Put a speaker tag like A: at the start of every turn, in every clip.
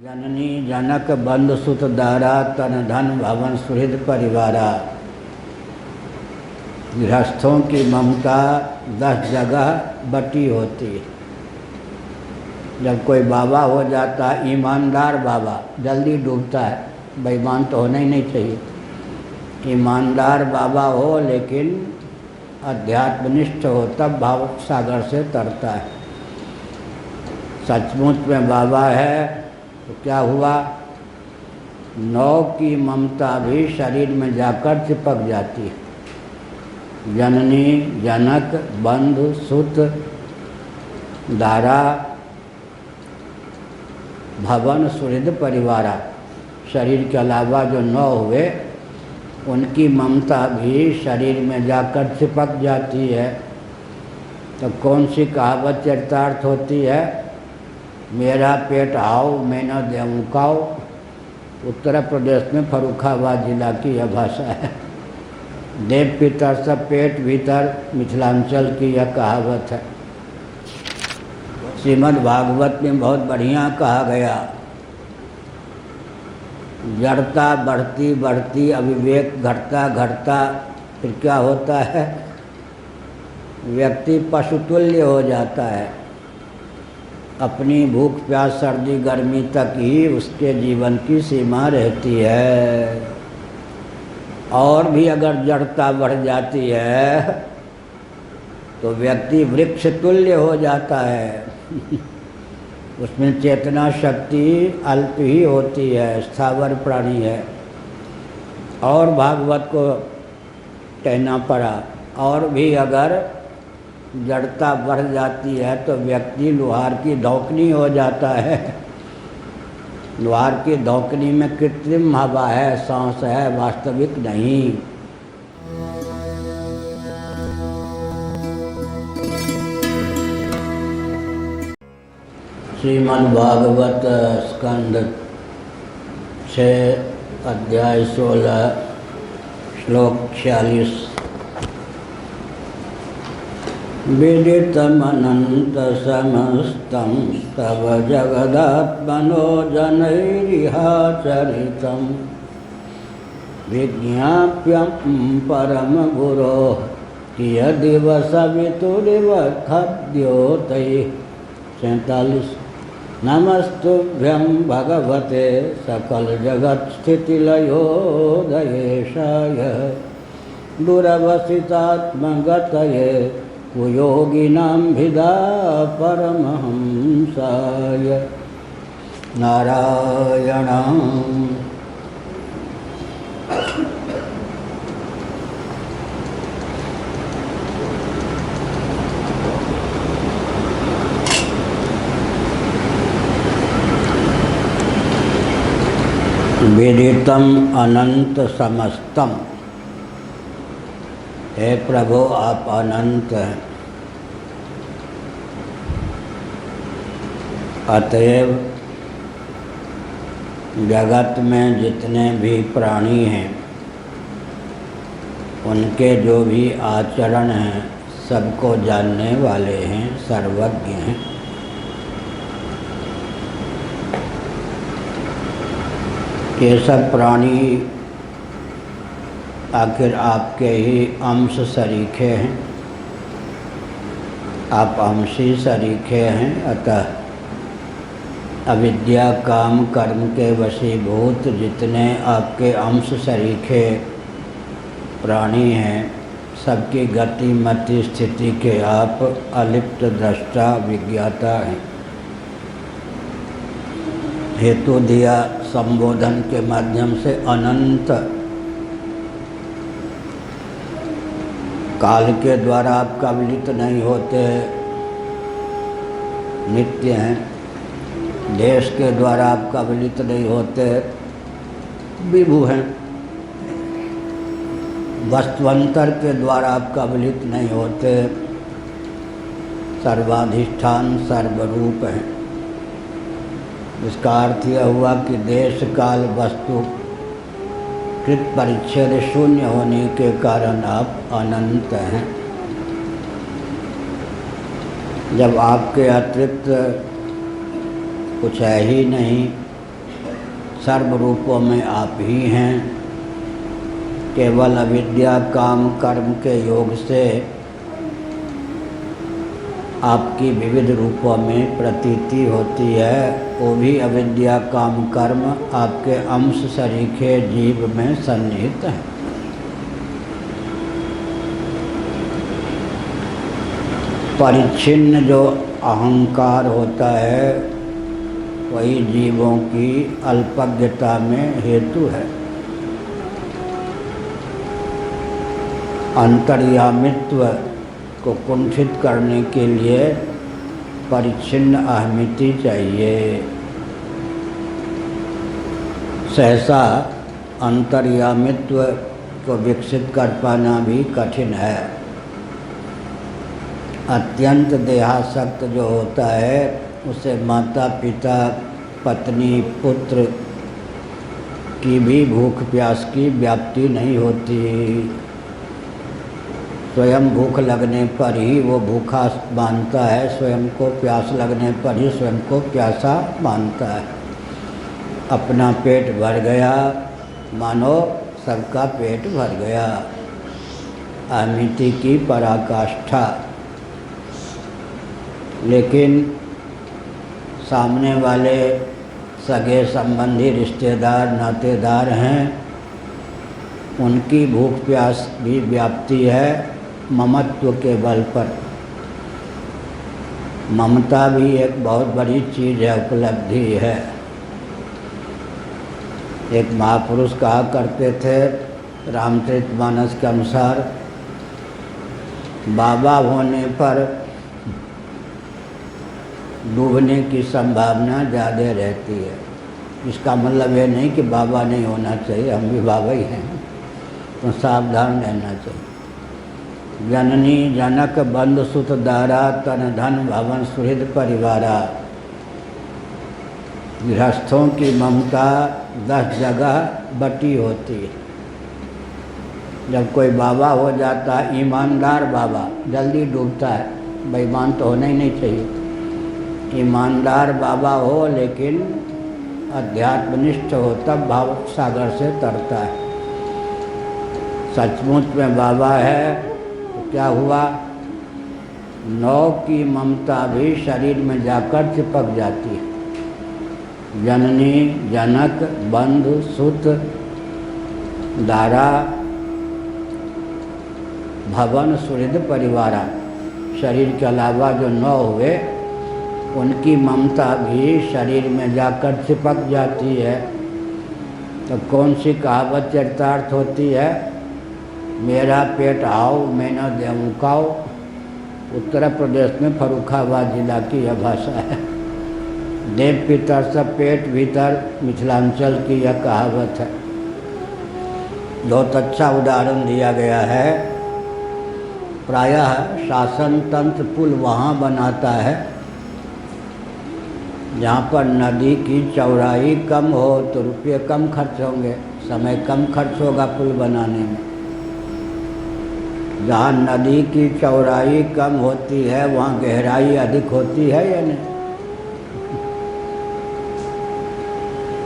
A: जननी जनक बंधु सुत दारा तन धन भवन सुहृद परिवारा। गृहस्थों की ममता 10 जगह बटी होती है। जब कोई बाबा हो जाता है, ईमानदार बाबा जल्दी डूबता है, बेईमान तो होना ही नहीं चाहिए। ईमानदार बाबा हो लेकिन अध्यात्मनिष्ठ हो, तब भाव सागर से तरता है। सचमुच में बाबा है तो क्या हुआ, 9 की ममता भी शरीर में जाकर चिपक जाती है। जननी जनक बंधु सुत दारा भवन सुहृद परिवारा। शरीर के अलावा जो 9 हुए उनकी ममता भी शरीर में जाकर चिपक जाती है। तो कौन सी कहावत चरितार्थ होती है, मेरा पेट आओ मैं न देऊँ काओ। उत्तर प्रदेश में फर्रुखाबाद जिला की यह भाषा है। देव पितर सब पेट भीतर, मिथिलांचल की यह कहावत है। श्रीमद् भागवत में बहुत बढ़िया कहा गया, जड़ता बढ़ती बढ़ती अविवेक घटता घटता फिर क्या होता है, व्यक्ति पशुतुल्य हो जाता है। अपनी भूख प्यास सर्दी गर्मी तक ही उसके जीवन की सीमा रहती है। और भी अगर जड़ता बढ़ जाती है तो व्यक्ति वृक्ष तुल्य हो जाता है। उसमें चेतना शक्ति अल्प ही होती है, स्थावर प्राणी है। और भागवत को कहना पड़ा, और भी अगर जड़ता बढ़ जाती है तो व्यक्ति लोहार की धौकनी हो जाता है। लोहार की धौकनी में कृत्रिम हवा है, सांस है, वास्तविक नहीं। श्रीमद् भागवत स्कंद 6 अध्याय 16 श्लोक 46। विदितमनंत समस्तं तव जगदात्मनो जनैरिहा चरितं विज्ञाप्यं परम गुरोः कियदिव सवितुरिव खद्योतैः। 47। नमस्तुभ्यं भगवते सकल जगत स्थितिलयो दयेशाय दुरवसितात्मगतये कुयोगिनां भिदा परमहंसाय। नारायणं विदितम अनंत समस्तम। हे प्रभु आप अनंत हैं, अतएव जगत में जितने भी प्राणी हैं उनके जो भी आचरण हैं सबको जानने वाले हैं, सर्वज्ञ हैं। ये सब प्राणी आखिर आपके ही अंश सरीखे हैं, आप अंशी सरीखे हैं। अतः अविद्या काम कर्म के वशीभूत जितने आपके अंश सरीखे प्राणी हैं सबकी गति मति स्थिति के आप अलिप्त दृष्टा विज्ञाता हैं। हेतु दिया संबोधन के माध्यम से अनंत, काल के द्वारा आप कबलित नहीं होते, नित्य हैं। देश के द्वारा आप कबलित नहीं होते, विभु हैं। वस्तुअंतर के द्वारा आप कबलित नहीं होते, सर्वाधिष्ठान सर्वरूप हैं। इसका अर्थ यह हुआ कि देश काल वस्तु कृत परिच्छेद शून्य होने के कारण आप अनंत हैं। जब आपके अतिरिक्त कुछ है ही नहीं, सर्व रूपों में आप ही हैं। केवल अविद्या काम कर्म के योग से आपकी विविध रूपों में प्रतीति होती है। वो भी अविद्या काम कर्म आपके अंश सरीखे जीव में सन्निहित है। परिच्छिन्न जो अहंकार होता है वही जीवों की अल्पज्ञता में हेतु है। अंतर्यामित्व को कुंठित करने के लिए परिच्छिन्न अहमिति चाहिए। सहसा अंतर्यामित्व को विकसित कर पाना भी कठिन है। अत्यंत देहासक्त जो होता है उसे माता पिता पत्नी पुत्र की भी भूख प्यास की व्याप्ति नहीं होती। स्वयं भूख लगने पर ही वो भूखा मानता है, स्वयं को प्यास लगने पर ही स्वयं को प्यासा मानता है। अपना पेट भर गया मानो सबका पेट भर गया। अहमिति की पराकाष्ठा। लेकिन सामने वाले सगे संबंधी रिश्तेदार नातेदार हैं, उनकी भूख प्यास भी व्याप्ति है ममत्व के बल पर। ममता भी एक बहुत बड़ी चीज़ है, उपलब्धि है। एक महापुरुष कहा करते थे रामचरितमानस के अनुसार, बाबा होने पर डूबने की संभावना ज़्यादा रहती है। इसका मतलब ये नहीं कि बाबा नहीं होना चाहिए, हम भी बाबा ही हैं, तो सावधान रहना चाहिए। जननी जनक बंधु सुत दारा तन धन भवन सुहृद परिवारा। गृहस्थों की ममता 10 जगह बटी होती है। जब कोई बाबा हो जाता है, ईमानदार बाबा, जल्दी डूबता है। बेईमान तो होना ही नहीं चाहिए। ईमानदार बाबा हो लेकिन अध्यात्मनिष्ठ हो, तब भाव सागर से तरता है। सचमुच में बाबा है तो क्या हुआ, 9 की ममता भी शरीर में जाकर चिपक जाती है। जननी जनक बंधु सुत दारा भवन सुहृद परिवारा। शरीर के अलावा जो 9 हुए उनकी ममता भी शरीर में जाकर चिपक जाती है। तो कौन सी कहावत चरितार्थ होती है, मेरा पेट आओ मैं न देऊँ खाओ। उत्तर प्रदेश में फर्रुखाबाद जिला की यह भाषा है। देव पितर सब पेट भीतर, मिथिलांचल की यह कहावत है। बहुत अच्छा उदाहरण दिया गया है। प्रायः शासन तंत्र पुल वहाँ बनाता है जहाँ पर नदी की चौड़ाई कम हो तो रुपये कम खर्च होंगे, समय कम खर्च होगा पुल बनाने में। जहाँ नदी की चौड़ाई कम होती है वहाँ गहराई अधिक होती है या नहीं।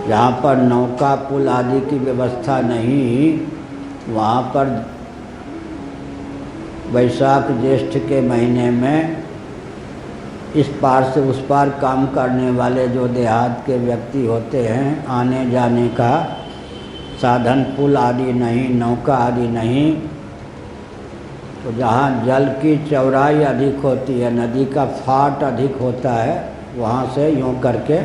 A: जहाँ पर नौका पुल आदि की व्यवस्था नहीं, वहाँ पर वैशाख ज्येष्ठ के महीने में इस पार से उस पार काम करने वाले जो देहात के व्यक्ति होते हैं, आने जाने का साधन पुल आदि नहीं, नौका आदि नहीं, तो जहाँ जल की चौड़ाई अधिक होती है, नदी का फाट अधिक होता है, वहाँ से यूँ करके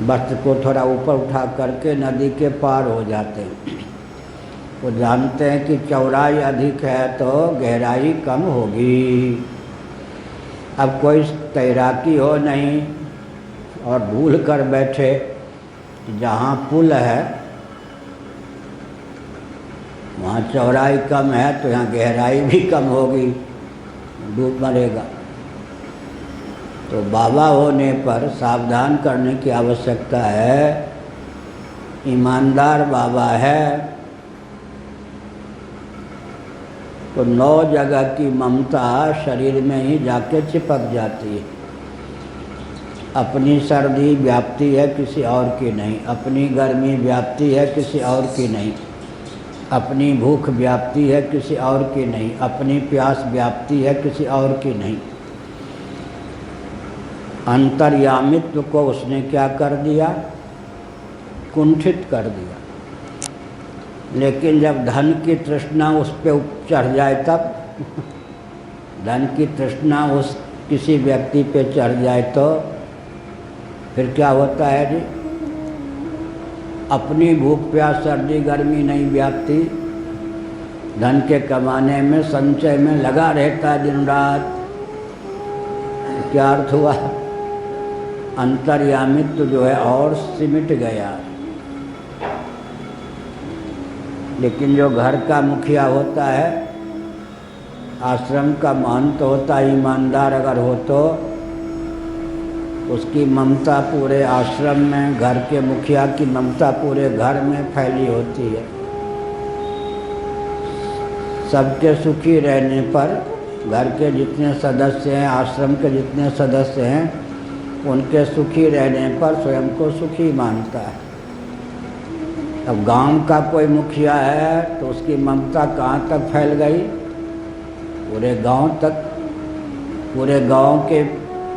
A: वस्त्र को थोड़ा ऊपर उठा करके नदी के पार हो जाते हैं। वो जानते हैं कि चौड़ाई अधिक है तो गहराई कम होगी। अब कोई तैराकी हो नहीं और भूल कर बैठे, जहाँ पुल है वहाँ चौड़ाई कम है तो यहाँ गहराई भी कम होगी, डूब मरेगा। तो बाबा होने पर सावधान करने की आवश्यकता है। ईमानदार बाबा है तो 9 जगह की ममता शरीर में ही जाके चिपक जाती है। अपनी सर्दी व्याप्ति है, किसी और की नहीं। अपनी गर्मी व्याप्ति है, किसी और की नहीं। अपनी भूख व्याप्ति है, किसी और की नहीं। अपनी प्यास व्याप्ति है, किसी और की नहीं। अंतर्यामित्व को उसने क्या कर दिया? कुंठित कर दिया। लेकिन जब धन की तृष्णा उस पे चढ़ जाए तब धन की तृष्णा उस किसी व्यक्ति पे चढ़ जाए तो फिर क्या होता है जी? अपनी भूख प्यास सर्दी गर्मी नहीं व्याप्ति, धन के कमाने में संचय में लगा रहता है दिन रात। क्या अर्थ हुआ? अंतर्यामित्व जो है और सिमट गया। लेकिन जो घर का मुखिया होता है, आश्रम का महंत होता है, ईमानदार अगर हो तो उसकी ममता पूरे आश्रम में, घर के मुखिया की ममता पूरे घर में फैली होती है। सबके सुखी रहने पर घर के जितने सदस्य हैं, आश्रम के जितने सदस्य हैं, उनके सुखी रहने पर स्वयं को सुखी मानता है। अब गांव का कोई मुखिया है तो उसकी ममता कहाँ तक फैल गई? पूरे गांव तक। पूरे गांव के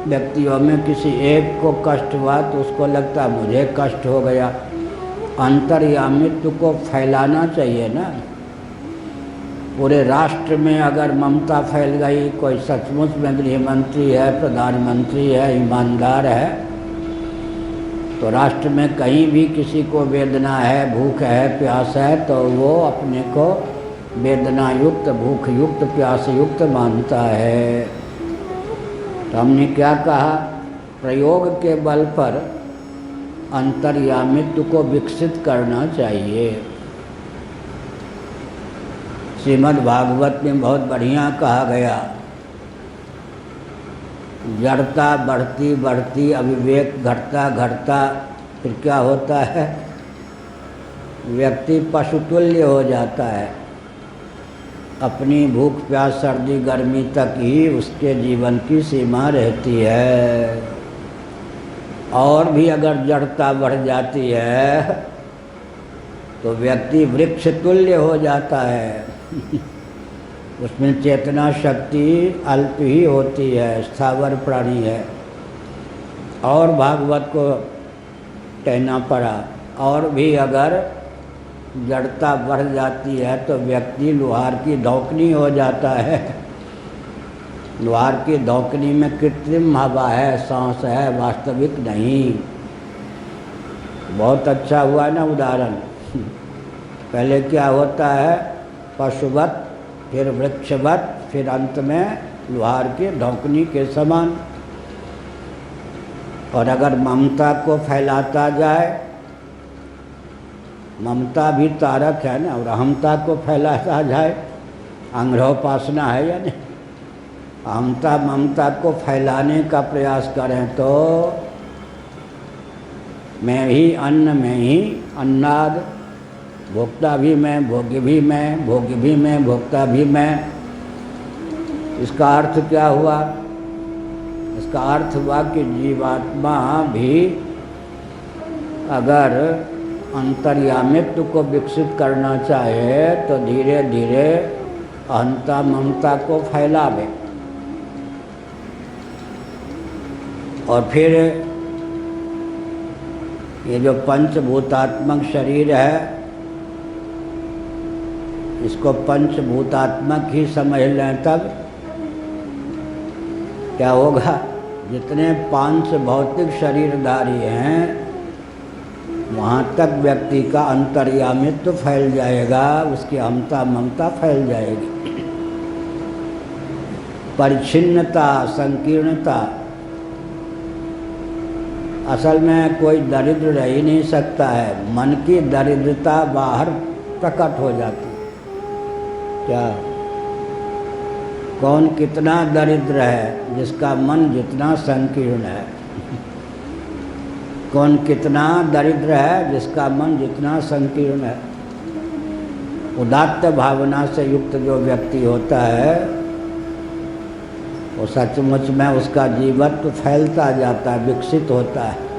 A: व्यक्तियों में किसी एक को कष्ट हुआ तो उसको लगता मुझे कष्ट हो गया। अंतर्यामित्व को फैलाना चाहिए ना। पूरे राष्ट्र में अगर ममता फैल गई, कोई सचमुच में गृह मंत्री है, प्रधानमंत्री है, ईमानदार है, तो राष्ट्र में कहीं भी किसी को वेदना है, भूख है, प्यास है, तो वो अपने को वेदना युक्त, भूख युक्त, प्यास युक्त मानता है। तो हमने क्या कहा? प्रयोग के बल पर अंतर्यामित्व को विकसित करना चाहिए। श्रीमद् भागवत में बहुत बढ़िया कहा गया, जड़ता बढ़ती बढ़ती, अविवेक घटता घटता, फिर क्या होता है? व्यक्ति पशुतुल्य हो जाता है। अपनी भूख प्यास सर्दी गर्मी तक ही उसके जीवन की सीमा रहती है। और भी अगर जड़ता बढ़ जाती है तो व्यक्ति वृक्ष तुल्य हो जाता है। उसमें चेतना शक्ति अल्प ही होती है, स्थावर प्राणी है। और भागवत को कहना पड़ा। और भी अगर जड़ता बढ़ जाती है तो व्यक्ति लोहार की धौकनी हो जाता है। लोहार की धौकनी में कृत्रिम हवा है, सांस है, वास्तविक नहीं। बहुत अच्छा हुआ ना उदाहरण। पहले क्या होता है? पशुवत, फिर वृक्षवत, फिर अंत में लोहार की धौकनी के समान। और अगर ममता को फैलाता जाए, ममता भी तारक है ना, और अहमता को फैलाता जाए, अंग्रहोपासना है या नहीं? अहमता ममता को फैलाने का प्रयास करें तो मैं ही अन्न, में ही अन्नाद, भोक्ता भी मैं, भोग्य भी मैं, भोग्य भी मैं, भोक्ता भी मैं। इसका अर्थ क्या हुआ? इसका अर्थ हुआ कि जीवात्मा भी अगर अंतर्यामित्व को विकसित करना चाहे तो धीरे धीरे अहंता ममता को फैलावे। और फिर ये जो पंचभूतात्मक शरीर है, इसको पंचभूतात्मक ही समझ लें, तब क्या होगा? जितने पांच भौतिक शरीरधारी हैं वहाँ तक व्यक्ति का अंतर्यामित्व फैल जाएगा, उसकी अहंता ममता फैल जाएगी। परिच्छिन्नता, संकीर्णता। असल में कोई दरिद्र रह ही नहीं सकता है। मन की दरिद्रता बाहर प्रकट हो जाती है। क्या? कौन कितना दरिद्र है? जिसका मन जितना संकीर्ण है। कौन कितना दरिद्र है? जिसका मन जितना संकीर्ण है। उदात्त भावना से युक्त जो व्यक्ति होता है वो सचमुच में उसका जीवत्व फैलता जाता है, विकसित होता है।